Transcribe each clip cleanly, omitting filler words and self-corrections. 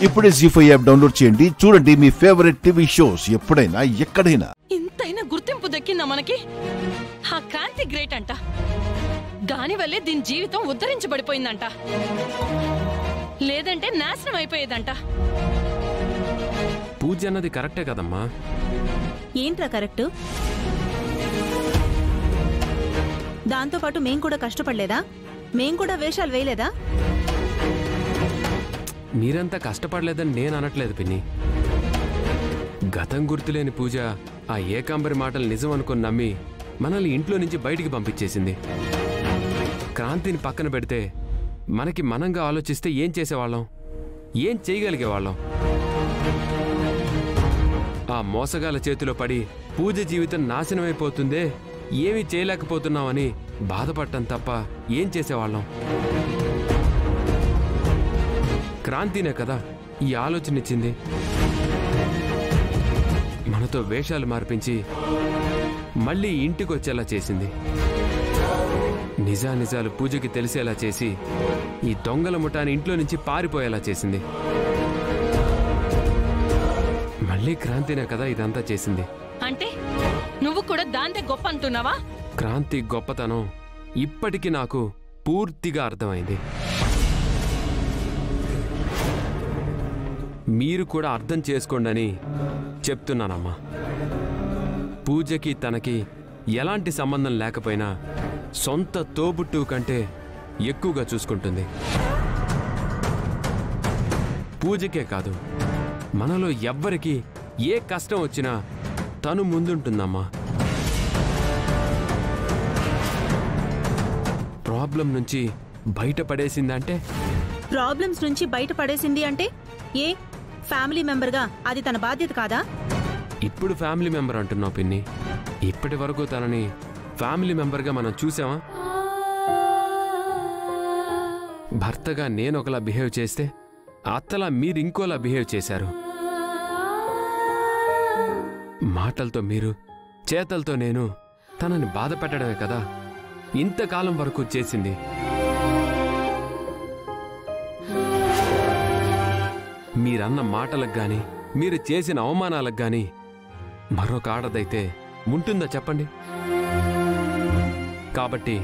ఇప్పుడే జీ5 app download చేయండి. చూడండి మీ ఫేవరెట్ టీవీ షోస్ ఎప్పుడైనా ఎక్కడైనా. ఇంతైనా గుర్తింపు దక్కిందా మనకి? ఆ క్రాంతి గ్రేట్ అంట. దానివల్లే దీని జీవితం ఉద్ధరించబడిపోయిందంట, లేదంటే నాశనం అయిపోయేదంట. పూజ అన్నది కరెక్టే కదమ్మా. ఏంట్రా కరెక్ట్? దాంతోపాటు మేం కూడా కష్టపడలేదా? మేం కూడా వేషాలు వేయలేదా? మీరంతా కష్టపడలేదని నేను అనట్లేదు పిన్ని. గతం గుర్తులేని పూజ ఆ ఏకాంబరి మాటలు నిజం అనుకుని నమ్మి మనల్ని ఇంట్లో నుంచి బయటికి పంపించేసింది. క్రాంతిని పక్కన పెడితే మనకి మనంగా ఆలోచిస్తే ఏం చేసేవాళ్ళం, ఏం చేయగలిగేవాళ్ళం? ఆ మోసగాల చేతిలో పడి పూజ జీవితం నాశనమైపోతుందే, ఏమీ చేయలేకపోతున్నామని బాధపడటం తప్ప ఏం చేసేవాళ్ళం? క్రాంతినే కదా ఈ ఆలోచన ఇచ్చింది. మనతో వేషాలు మార్పించి మళ్ళీ ఇంటికి వచ్చేలా చేసింది. నిజానిజాలు పూజకి తెలిసేలా చేసి ఈ దొంగల ముఠాని ఇంట్లో నుంచి పారిపోయేలా చేసింది. మళ్ళీ క్రాంతినే కదా ఇదంతా చేసింది. అంటే నువ్వు కూడా దాంతే గొప్ప అంటున్నావా? క్రాంతి గొప్పతనం ఇప్పటికీ నాకు పూర్తిగా అర్థమైంది. మీరు కూడా అర్థం చేసుకోండి చెప్తున్నానమ్మా. పూజకి తనకి ఎలాంటి సంబంధం లేకపోయినా సొంత తోబుట్టు కంటే ఎక్కువగా చూసుకుంటుంది. పూజకే కాదు, మనలో ఎవ్వరికి ఏ కష్టం వచ్చినా తను ముందుంటుందమ్మా. ప్రాబ్లం నుంచి బయటపడేసిందంటే? ప్రాబ్లమ్స్ నుంచి బయటపడేసింది అంటే ఏ ఫ్యామిలీ మెంబర్గా అది తన బాధ్యత కాదా? ఇప్పుడు ఫ్యామిలీ మెంబర్ అంటున్నావు పిన్ని. ఇప్పటి వరకు తనని ఫ్యామిలీ మెంబర్గా మనం చూసామా? భర్తగా నేను ఒకలా బిహేవ్ చేస్తే అత్తలా మీరు ఇంకోలా బిహేవ్ చేశారు. మాటలతో మీరు, చేతలతో నేను తనని బాధ పెట్టడమే కదా ఇంతకాలం వరకు చేసింది. మీరన్న మాటలకు గాని, మీరు చేసిన అవమానాలకు గాని మరొక ఆడదైతే ఉంటుందా చెప్పండి? కాబట్టి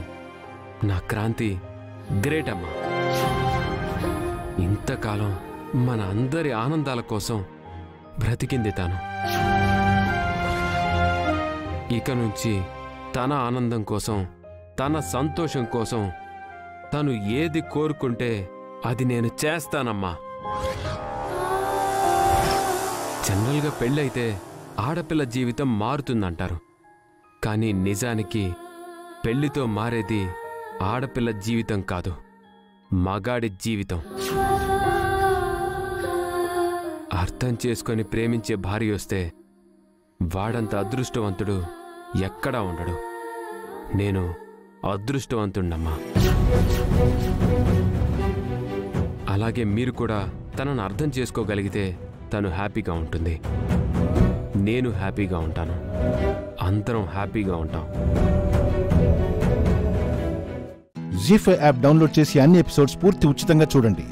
నా క్రాంతి గ్రేట్ అమ్మా. ఇంతకాలం మన అందరి ఆనందాల కోసం బ్రతికింది తాను. ఇక నుంచి తన ఆనందం కోసం, తన సంతోషం కోసం తను ఏది కోరుకుంటే అది నేను చేస్తానమ్మా. జనరల్గా పెళ్ళైతే ఆడపిల్ల జీవితం మారుతుందంటారు, కానీ నిజానికి పెళ్లితో మారేది ఆడపిల్ల జీవితం కాదు, మగాడి జీవితం. అర్థం చేసుకొని ప్రేమించే భార్య వస్తే వాడంత అదృష్టవంతుడు ఎక్కడా ఉండడు. నేను అదృష్టవంతుణ్ణమ్మా. అలాగే మీరు కూడా తనను అర్థం చేసుకోగలిగితే తను హ్యాపీగా ఉంటుంది, నేను హ్యాపీగా ఉంటాను, అందరం హ్యాపీగా ఉంటాం. జీ5 యాప్ డౌన్లోడ్ చేసి అన్ని ఎపిసోడ్స్ పూర్తి ఉచితంగా చూడండి.